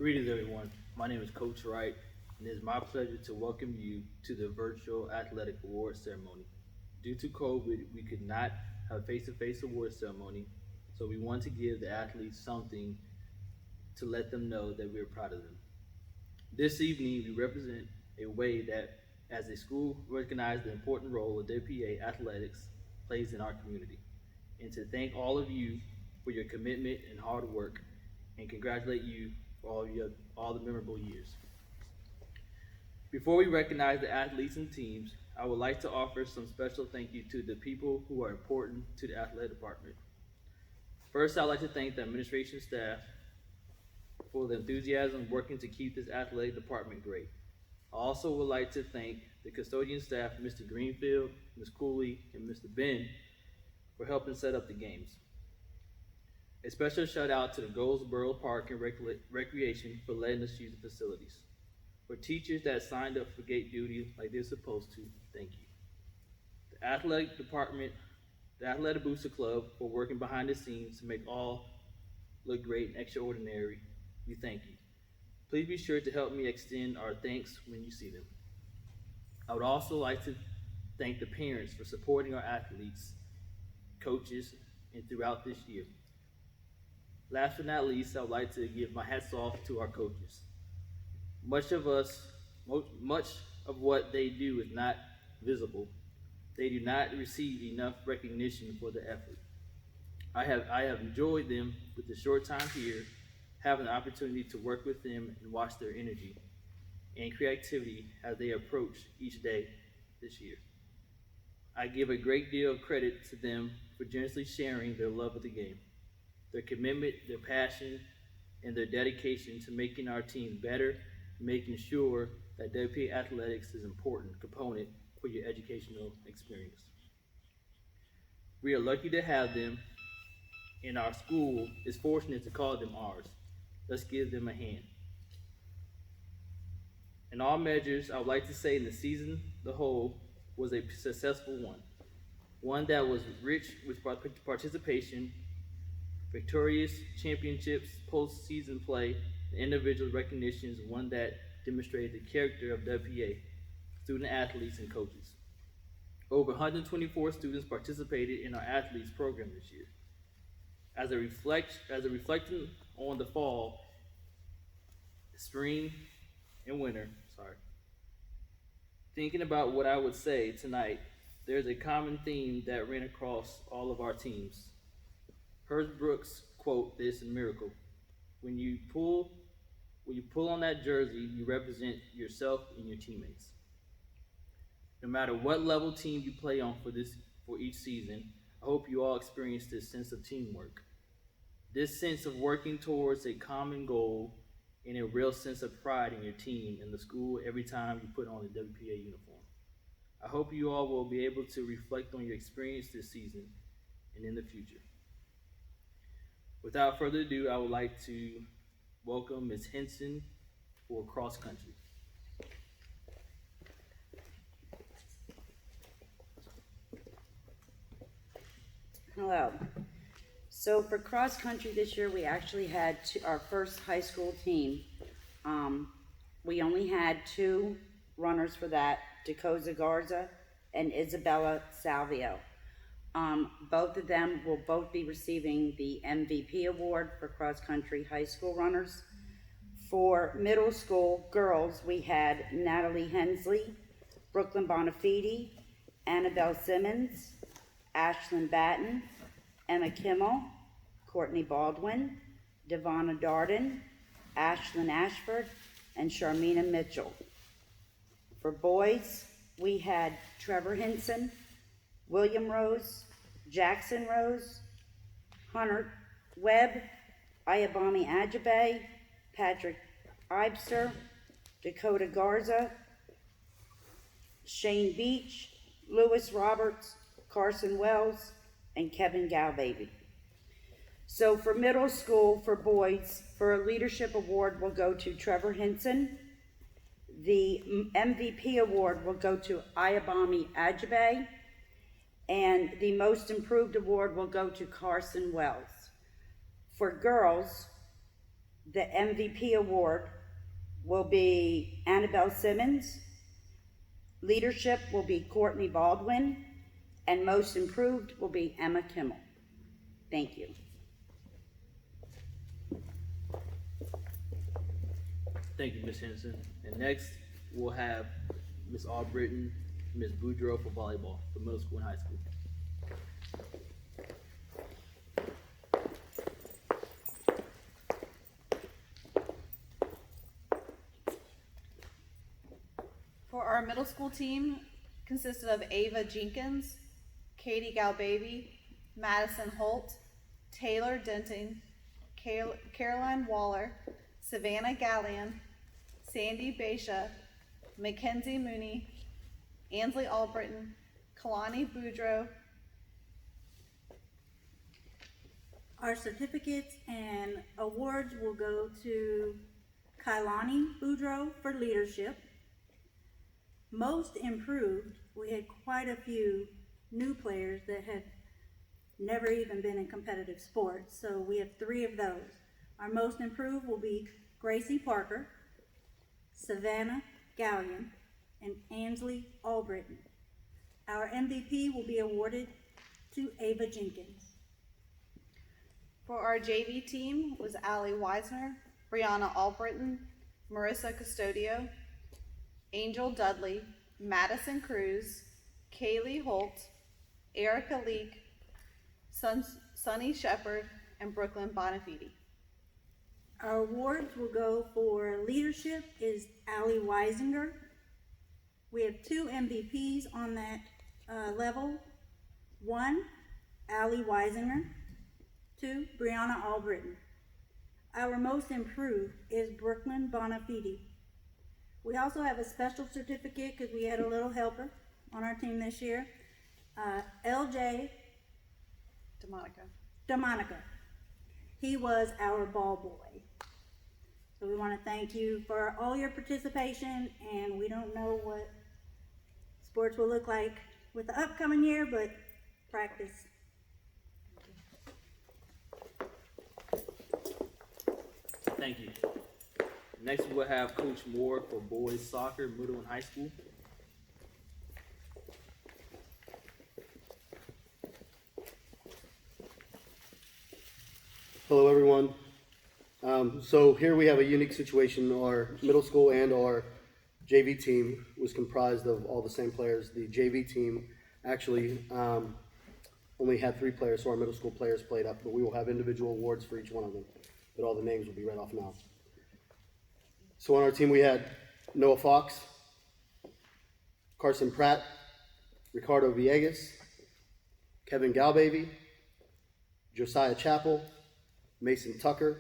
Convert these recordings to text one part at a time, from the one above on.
Greetings, everyone. My name is Coach Wright, and it is my pleasure to welcome you to the virtual athletic award ceremony. Due to COVID, we could not have a face to face award ceremony, so we want to give the athletes something to let them know that we're proud of them. This evening, we represent a way that, as a school, recognize the important role of WPA athletics plays in our community, and to thank all of you for your commitment and hard work, and congratulate you for all the memorable years. Before we recognize the athletes and teams, I would like to offer some special thank you to the people who are important to the athletic department. First, I'd like to thank the administration staff for the enthusiasm working to keep this athletic department great. I also would like to thank the custodian staff, Mr. Greenfield, Ms. Cooley, and Mr. Ben, for helping set up the games. A special shout out to the Goldsboro Park and Recreation for letting us use the facilities. For teachers that signed up for gate duty like they're supposed to, thank you. The athletic department, the Athletic Booster Club for working behind the scenes to make all look great and extraordinary. We thank you. Please be sure to help me extend our thanks when you see them. I would also like to thank the parents for supporting our athletes, coaches, and throughout this year. Last but not least, I would like to give my hats off to our coaches. Much of what they do is not visible. They do not receive enough recognition for their effort. I have enjoyed them with the short time here, having the opportunity to work with them and watch their energy and creativity as they approach each day this year. I give a great deal of credit to them for generously sharing their love of the game, their commitment, their passion, and their dedication to making our team better, making sure that WPA athletics is an important component for your educational experience. We are lucky to have them, and our school is fortunate to call them ours. Let's give them a hand. In all measures, I would like to say the season, the whole, was a successful one that was rich with participation, victorious championships, postseason play, and individual recognitions, one that demonstrated the character of WPA, student athletes, and coaches. Over 124 students participated in our athletes program this year. As a reflecting on the fall, spring, and winter, thinking about what I would say tonight, there's a common theme that ran across all of our teams. Herb Brooks quote this in Miracle: When you pull on that jersey, you represent yourself and your teammates. No matter what level team you play on for each season, I hope you all experience this sense of teamwork. This sense of working towards a common goal and a real sense of pride in your team and the school every time you put on a WPA uniform. I hope you all will be able to reflect on your experience this season and in the future. Without further ado, I would like to welcome Ms. Henson for cross country. Hello. So for cross country this year, we actually had our first high school team. We only had two runners for that, Dakota Garza and Isabella Salvio. Both of them will both be receiving the MVP award for cross country high school runners. For middle school girls, we had Natalie Hensley, Brooklyn Bonafide, Annabelle Simmons, Ashlyn Batten, Emma Kimmel, Courtney Baldwin, Devonna Darden, Ashlyn Ashford, and Sharmina Mitchell. For boys, we had Trevor Hinson, William Rose, Jackson Rose, Hunter Webb, Ayabami Ajabe, Patrick Ibster, Dakota Garza, Shane Beach, Lewis Roberts, Carson Wells, and Kevin Galbaby. So for middle school, for boys, for a leadership award will go to Trevor Hinson. The MVP award will go to Ayabami Ajabe. And the most improved award will go to Carson Wells. For girls, The MVP award will be Annabelle Simmons. Leadership will be Courtney Baldwin. And most improved will be Emma Kimmel. Thank you. Thank you, Ms. Henderson. And next, we'll have Ms. Albritton, Ms. Boudreaux for volleyball for middle school and high school. For our middle school team, consisted of Ava Jenkins, Katie Galbaby, Madison Holt, Taylor Denting, Caroline Waller, Savannah Gallion, Sandy Baisha, Mackenzie Mooney, Ansley Albritton, Kalani Boudreaux. Our certificates and awards will go to Kailani Boudreaux for leadership. Most improved, we had quite a few new players that had never even been in competitive sports, so we have 3 of those. Our most improved will be Gracie Parker, Savannah Gallion, and Ansley Albritton. Our MVP will be awarded to Ava Jenkins. For our JV team was Allie Weisner, Brianna Albritton, Marissa Custodio, Angel Dudley, Madison Cruz, Kaylee Holt, Erica Leak, Sunny Shepard, and Brooklyn Bonafide. Our awards will go for leadership is Allie Weisinger. We have 2 MVPs on that level. 1, Allie Weisinger. 2, Brianna Albritton. Our most improved is Brooklyn Bonafide. We also have a special certificate because we had a little helper on our team this year. LJ DeMonica. He was our ball boy. So we want to thank you for all your participation, and we don't know what sports will look like with the upcoming year, but practice. Thank you. Next, we'll have Coach Moore for boys soccer, middle and high school. Hello, everyone. So here we have a unique situation. Our middle school and our JV team was comprised of all the same players. The JV team actually only had 3 players, so our middle school players played up, but we will have individual awards for each one of them, but all the names will be read off now. So on our team we had Noah Fox, Carson Pratt, Ricardo Villegas, Kevin Galbaby, Josiah Chappell, Mason Tucker,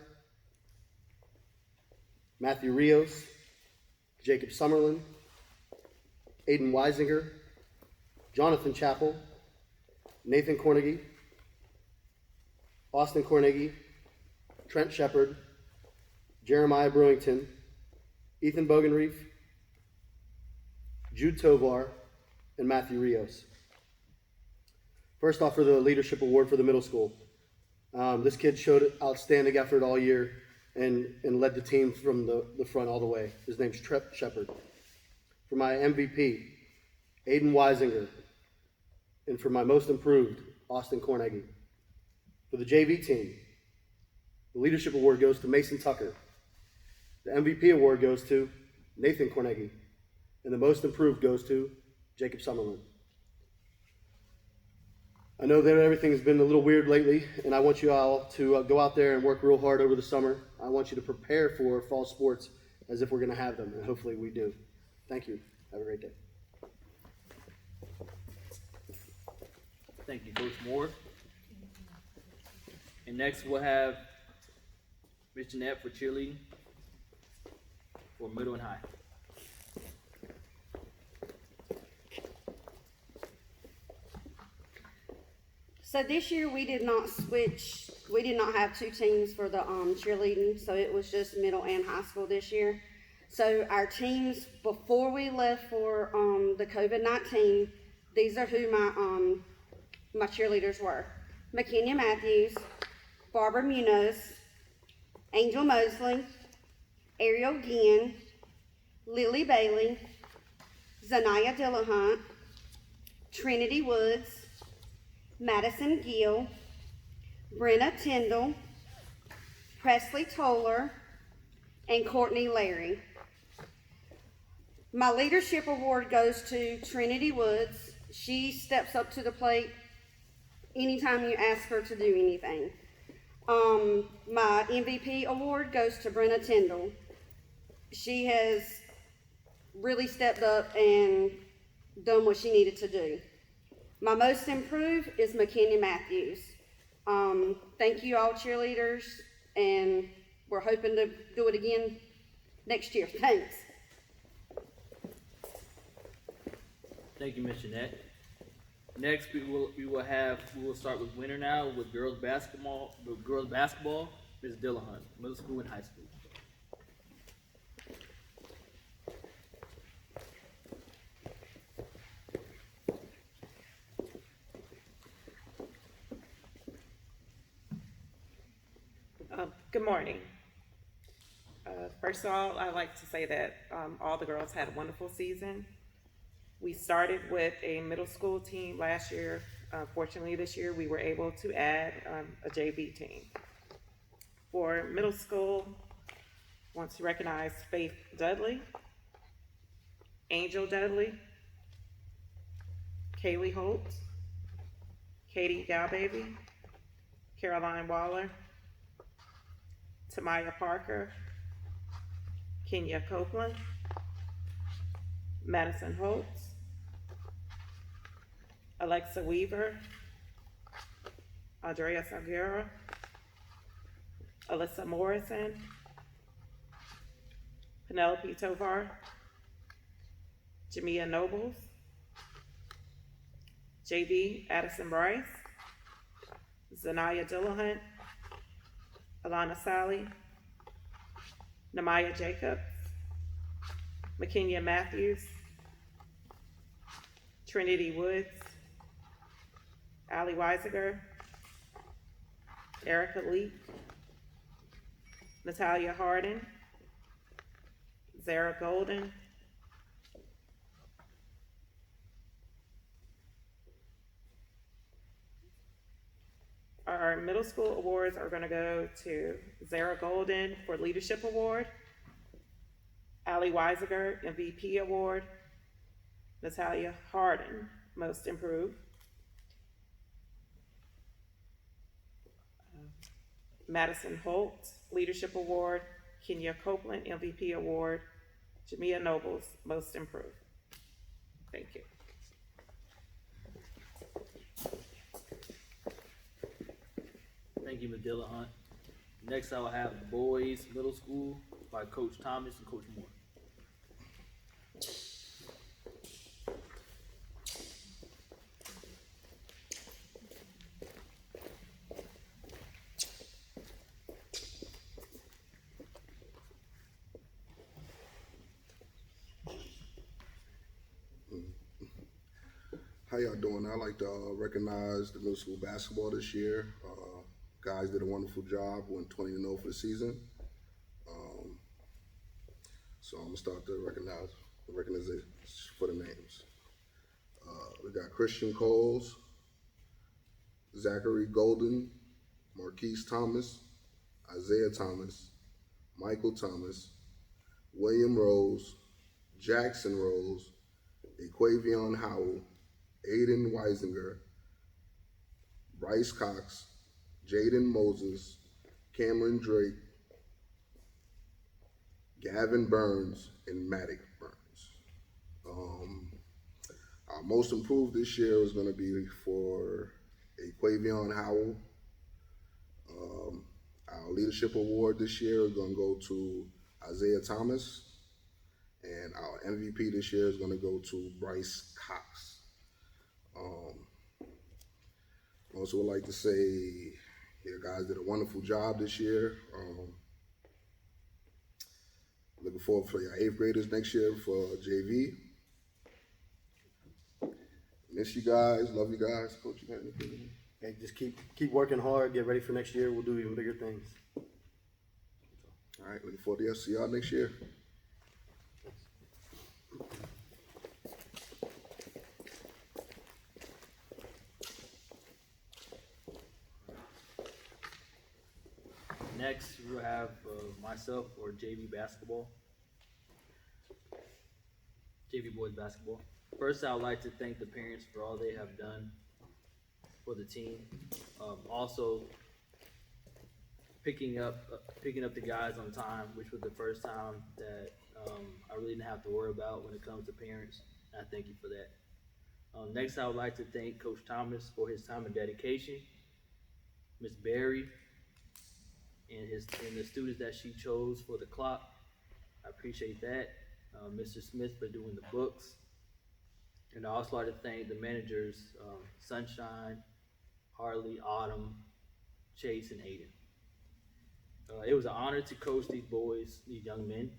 Matthew Rios, Jacob Summerlin, Aiden Weisinger, Jonathan Chappell, Nathan Cornegie, Austin Cornegie, Trent Shepard, Jeremiah Brewington, Ethan Bogenreef, Jude Tovar, and Matthew Rios. First off, for the Leadership Award for the middle school. This kid showed outstanding effort all year and led the team from the front all the way. His name's Trent Shepard. For my MVP, Aiden Weisinger. And for my most improved, Austin Cornegie. For the JV team, the Leadership Award goes to Mason Tucker. The MVP award goes to Nathan Cornegie. And the most improved goes to Jacob Summerlin. I know that everything has been a little weird lately, and I want you all to go out there and work real hard over the summer. I want you to prepare for fall sports as if we're going to have them, and hopefully we do. Thank you. Have a great day. Thank you, Coach Moore. And next we'll have Ms. Jeanette for cheerleading for middle and high. So this year we did not switch, we did not have 2 teams for the cheerleading, so it was just middle and high school this year. So our teams, before we left for the COVID-19, these are who my cheerleaders were. McKenya Matthews, Barbara Munoz, Angel Mosley, Ariel Ginn, Lily Bailey, Zanaya Dillahunt, Trinity Woods, Madison Gill, Brenna Tyndall, Presley Toller, and Courtney Larry. My leadership award goes to Trinity Woods. She steps up to the plate anytime you ask her to do anything. My MVP award goes to Brenna Tyndall. She has really stepped up and done what she needed to do. My most improved is McKinney Matthews. Thank you all cheerleaders, and we're hoping to do it again next year. Thanks. Thank you, Ms. Jeanette. Next, we will start with winner now with girls basketball. Ms. Dillahunt, middle school and high school. Good morning. First of all, I'd like to say that all the girls had a wonderful season. We started with a middle school team last year. Fortunately, this year we were able to add a JV team. For middle school, I want to recognize Faith Dudley, Angel Dudley, Kaylee Holt, Katie Galbaby, Caroline Waller, Tamaya Parker, Kenya Copeland, Madison Holtz, Alexa Weaver, Andrea Salguero, Alyssa Morrison, Penelope Tovar, Jamia Nobles, JV Addison Bryce, Zanaya Dillahunt, Alana Sally, Namaya Jacobs, McKinney Matthews, Trinity Woods, Allie Weisiger, Erica Leak, Natalia Harden, Zara Golden, our middle school awards are going to go to Zara Golden for Leadership Award, Allie Weisiger, MVP Award, Natalia Harden, Most Improved, Madison Holt, Leadership Award, Kenya Copeland, MVP Award, Jamia Nobles, Most Improved. Thank you. Thank you, Ms. Dillahunt. Next, I will have boys middle school by Coach Thomas and Coach Moore. How y'all doing? I'd like to recognize the middle school basketball this year. Guys did a wonderful job, went 20-0 for the season. So I'm gonna start the recognition for the names. We got Christian Coles, Zachary Golden, Marquise Thomas, Isaiah Thomas, Michael Thomas, William Rose, Jackson Rose, Equavion Howell, Aiden Weisinger, Bryce Cox, Jaden Moses, Cameron Drake, Gavin Burns, and Maddox Burns. Our most improved this year is going to be for Equavion Howell. Our leadership award this year is going to go to Isaiah Thomas. And our MVP this year is going to go to Bryce Cox. Also would like to say, yeah, guys did a wonderful job this year. Looking forward for your 8th graders next year for JV. Miss you guys, love you guys. Coach, you got anything? Hey, just keep working hard, get ready for next year. We'll do even bigger things. All right, looking forward to see y'all next year. Next, we'll have myself for JV basketball, JV boys basketball. First, I would like to thank the parents for all they have done for the team. Also, picking up the guys on time, which was the first time that I really didn't have to worry about when it comes to parents. I thank you for that. Next, I would like to thank Coach Thomas for his time and dedication, Miss Berry, and the students that she chose for the clock. I appreciate that. Mr. Smith for doing the books. And I also like to thank the managers, Sunshine, Harley, Autumn, Chase, and Aiden. It was an honor to coach these boys, these young men.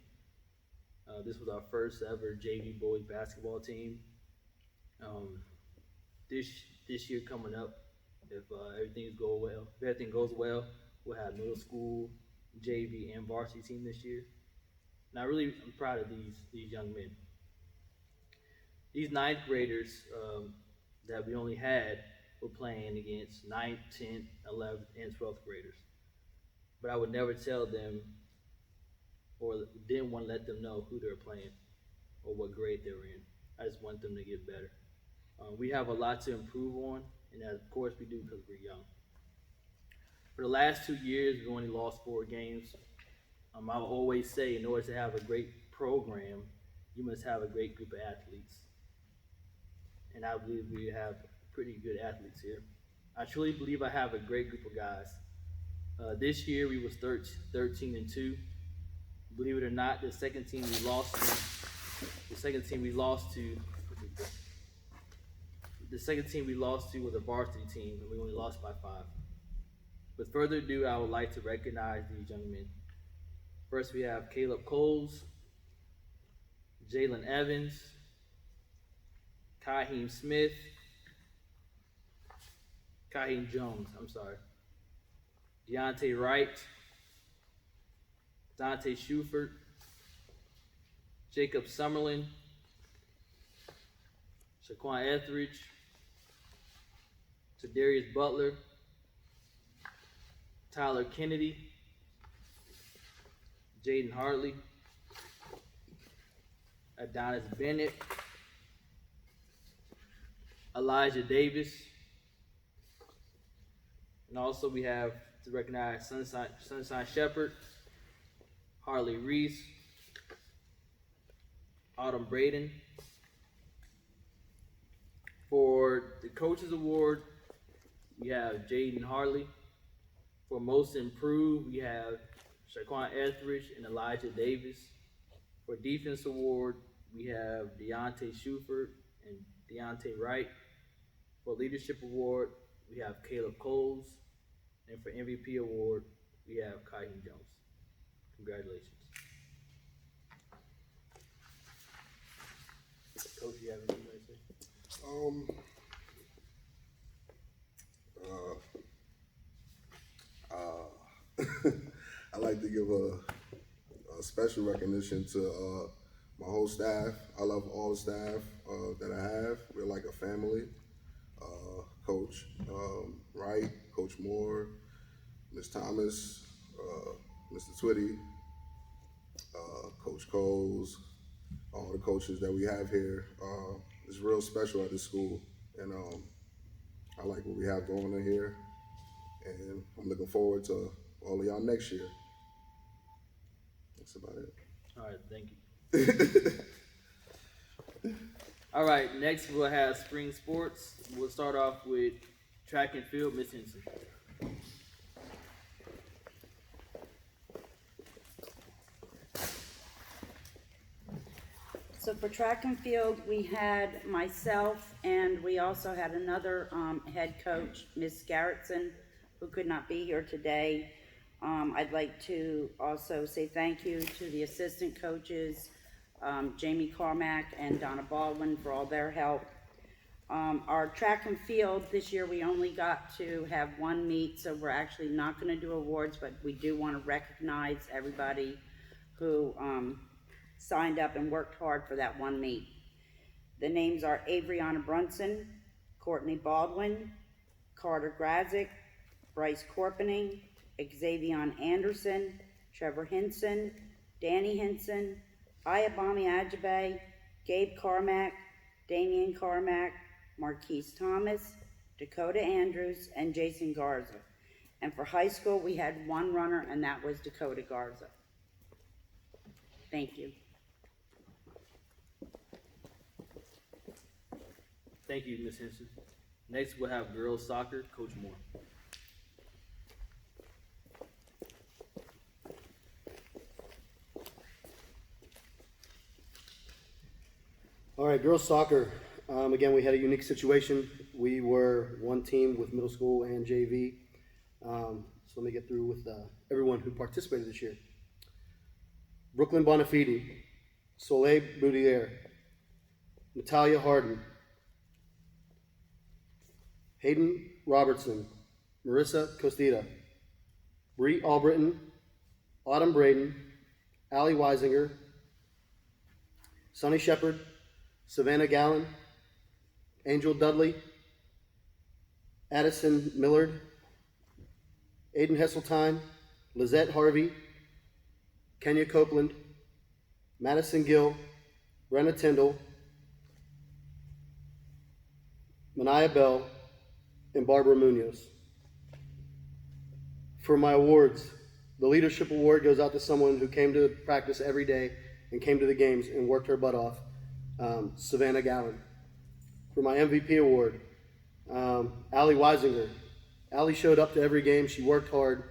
This was our first ever JV boys basketball team. This year coming up, if everything goes well, we'll have middle school, JV, and varsity team this year. And I'm proud of these young men. These ninth graders that we only had were playing against 9th, 10th, 11th, and 12th graders. But I would never tell them or didn't want to let them know who they were playing or what grade they were in. I just want them to get better. We have a lot to improve on, and of course we do because we're young. For the last 2 years, we only lost 4 games. I will always say, in order to have a great program, you must have a great group of athletes. And I believe we have pretty good athletes here. I truly believe I have a great group of guys. This year we was 13-2. Believe it or not, the second team we lost to was a varsity team, and we only lost by 5. With further ado, I would like to recognize these young men. First, we have Caleb Coles, Jalen Evans, Kaheem Jones, Deontay Wright, Dante Shuford, Jacob Summerlin, Shaquan Etheridge, Tadarius Butler, Tyler Kennedy, Jaden Hartley, Adonis Bennett, Elijah Davis, and also we have to recognize Sunshine Shepherd, Harley Reese, Autumn Braden. For the Coaches Award, we have Jaden Hartley. For Most Improved, we have Shaquan Etheridge and Elijah Davis. For Defense Award, we have Deontay Shuford and Deontay Wright. For Leadership Award, we have Caleb Coles. And for MVP Award, we have Kaheem Jones. Congratulations. Coach, you have anything to say? I'd like to give a special recognition to my whole staff. I love all the staff that I have. We're like a family. Coach Wright, Coach Moore, Ms. Thomas, Mr. Twitty, Coach Coles, all the coaches that we have here. It's real special at this school, and I like what we have going on here, and I'm looking forward to all of y'all next year. That's about it. All right, thank you. All right, next we'll have spring sports. We'll start off with track and field, Miss Henson. So for track and field, we had myself, and we also had another head coach, Ms. Garrettson, who could not be here today. I'd like to also say thank you to the assistant coaches, Jamie Carmack and Donna Baldwin, for all their help. Our track and field, this year we only got to have one meet, so we're actually not gonna do awards, but we do wanna recognize everybody who, signed up and worked hard for that one meet. The names are Avriana Brunson, Courtney Baldwin, Carter Grazik, Bryce Corpening, Xavion Anderson, Trevor Hinson, Danny Hinson, Ayabami Ajabe, Gabe Carmack, Damian Carmack, Marquise Thomas, Dakota Andrews, and Jason Garza. And for high school, we had one runner, and that was Dakota Garza. Thank you. Thank you, Ms. Henson. Next, we'll have girls soccer, Coach Moore. All right, girls soccer. Again, we had a unique situation. We were one team with middle school and JV. So let me get through with everyone who participated this year. Brooklyn Bonafide, Soleil Boudier, Natalia Harden, Hayden Robertson, Marissa Costita, Bree Albritton, Autumn Braden, Allie Weisinger, Sonny Shepard, Savannah Gallen, Angel Dudley, Addison Millard, Aiden Hesseltine, Lizette Harvey, Kenya Copeland, Madison Gill, Brenna Tyndall, Manaya Bell, and Barbara Munoz. For my awards, the Leadership Award goes out to someone who came to practice every day and came to the games and worked her butt off, Savannah Gallen. For my MVP award, Allie Weisinger. Allie showed up to every game. She worked hard.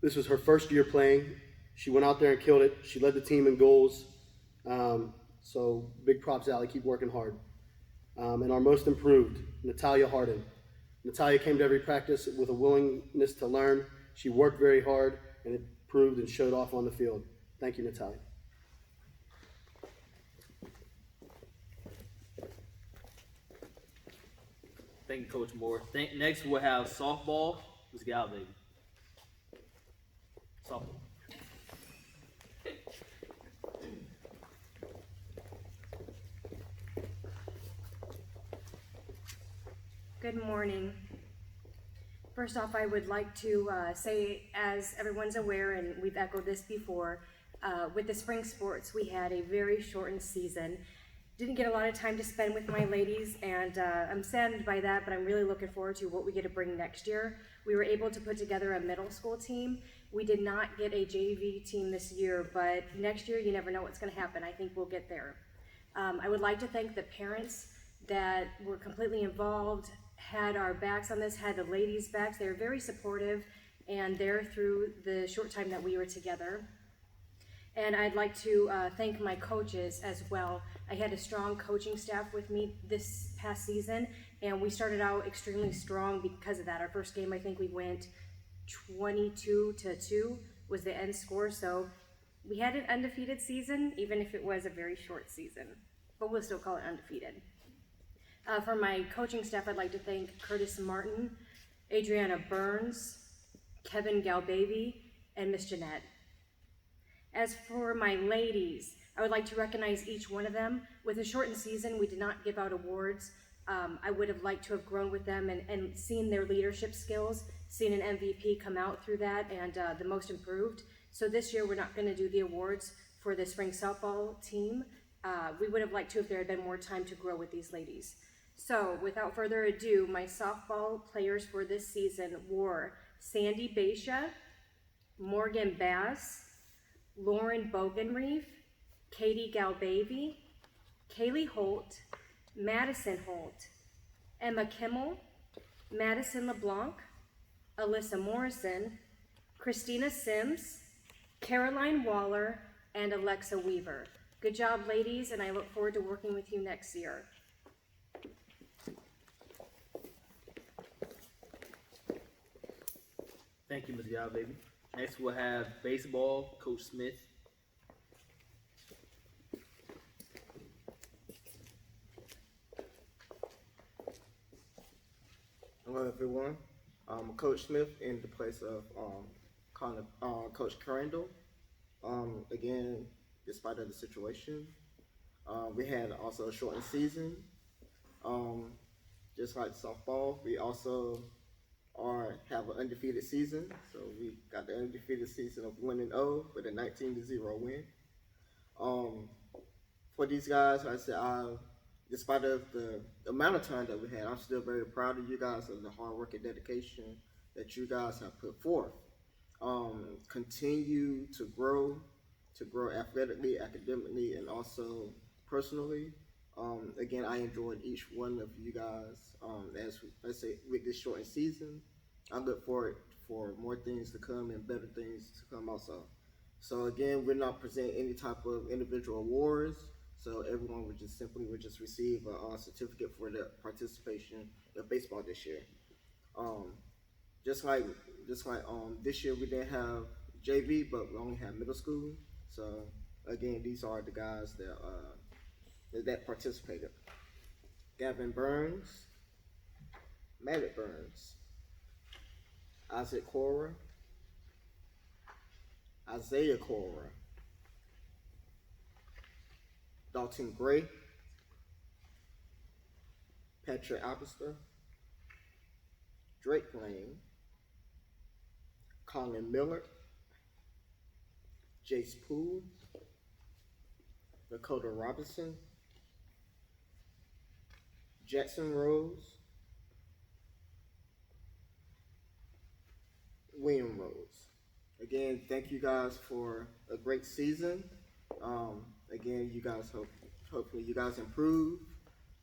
This was her first year playing. She went out there and killed it. She led the team in goals. So big props, Allie. Keep working hard. And our most improved, Natalia Harden. Natalia came to every practice with a willingness to learn. She worked very hard, and it proved and showed off on the field. Thank you, Natalia. Thank you, Coach Moore. Next, we'll have softball, Ms. Galvin. Softball. Good morning. First off, I would like to say, as everyone's aware, and we've echoed this before, with the spring sports, we had a very shortened season. Didn't get a lot of time to spend with my ladies, and I'm saddened by that, but I'm really looking forward to what we get to bring next year. We were able to put together a middle school team. We did not get a JV team this year, but next year, you never know what's gonna happen. I think we'll get there. I would like to thank the parents that were completely involved, had our backs on this, had the ladies' backs. They were very supportive and there through the short time that we were together. And I'd like to thank my coaches as well. I had a strong coaching staff with me this past season, and we started out extremely strong because of that. Our first game, I think we went 22-2 was the end score, so we had an undefeated season, even if it was a very short season, but we'll still call it undefeated. For my coaching staff, I'd like to thank Curtis Martin, Adriana Burns, Kevin Galbaby, and Miss Jeanette. As for my ladies, I would like to recognize each one of them. With a shortened season, we did not give out awards. I would have liked to have grown with them and seen their leadership skills, seen an MVP come out through that, and the most improved. So this year, we're not going to do the awards for the spring softball team. We would have liked to if there had been more time to grow with these ladies. So, without further ado, my softball players for this season were Sandy Baisha, Morgan Bass, Lauren Bogenreef, Katie Galbaby, Kaylee Holt, Madison Holt, Emma Kimmel, Madison LeBlanc, Alyssa Morrison, Christina Sims, Caroline Waller, and Alexa Weaver. Good job, ladies, and I look forward to working with you next year. Thank you, Ms. Galvin. Next, we'll have baseball, Coach Smith. Hello, everyone. Coach Smith in the place of Coach Crandall. Again, despite of the situation, we had also a shortened season. Um, just like softball, we also have an undefeated season. So we got the undefeated season of 1-0 with a 19-0 win. Um, for these guys, like I said, despite of the amount of time that we had, I'm still very proud of you guys and the hard work and dedication that you guys have put forth. Continue to grow athletically, academically, and also personally. Again, I enjoyed each one of you guys. As let's say with this shortened season, I look forward for more things to come and better things to come also. So again, we're not presenting any type of individual awards. So everyone would just receive a certificate for the participation of baseball this year. Um, just like this year we didn't have JV, but we only had middle school. So again, these are the guys that participated: Gavin Burns, Maddox Burns, Isaac Cora, Isaiah Cora, Dalton Gray, Patrick Alpester, Drake Lane, Colin Miller, Jace Poole, Dakota Robinson, Jackson Rose, William Rose. Again, thank you guys for a great season. Again, you guys hopefully you guys improve.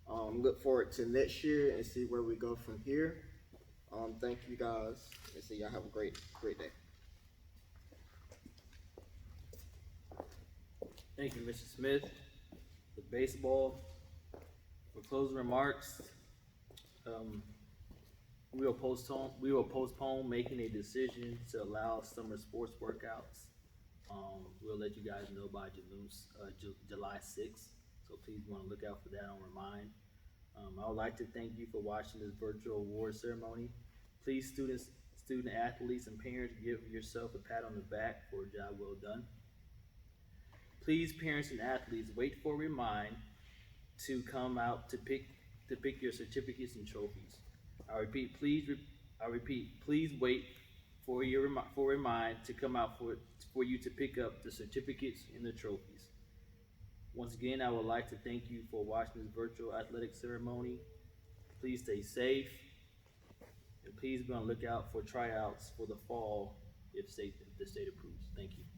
Look forward to next year and see where we go from here. Thank you guys, and see y'all have a great day. Thank you, Mr. Smith. The baseball. For closing remarks, we will postpone making a decision to allow summer sports workouts. We'll let you guys know by July 6th. So please want to look out for that on Remind. I would like to thank you for watching this virtual award ceremony. Please, student athletes, and parents, give yourself a pat on the back for a job well done. Please, parents and athletes, wait for Remind to come out to pick your certificates and trophies. I repeat, please wait for Remind to come out for you to pick up the certificates and the trophies. Once again, I would like to thank you for watching this virtual athletic ceremony. Please stay safe, and please be on the lookout for tryouts for the fall if the state approves. Thank you.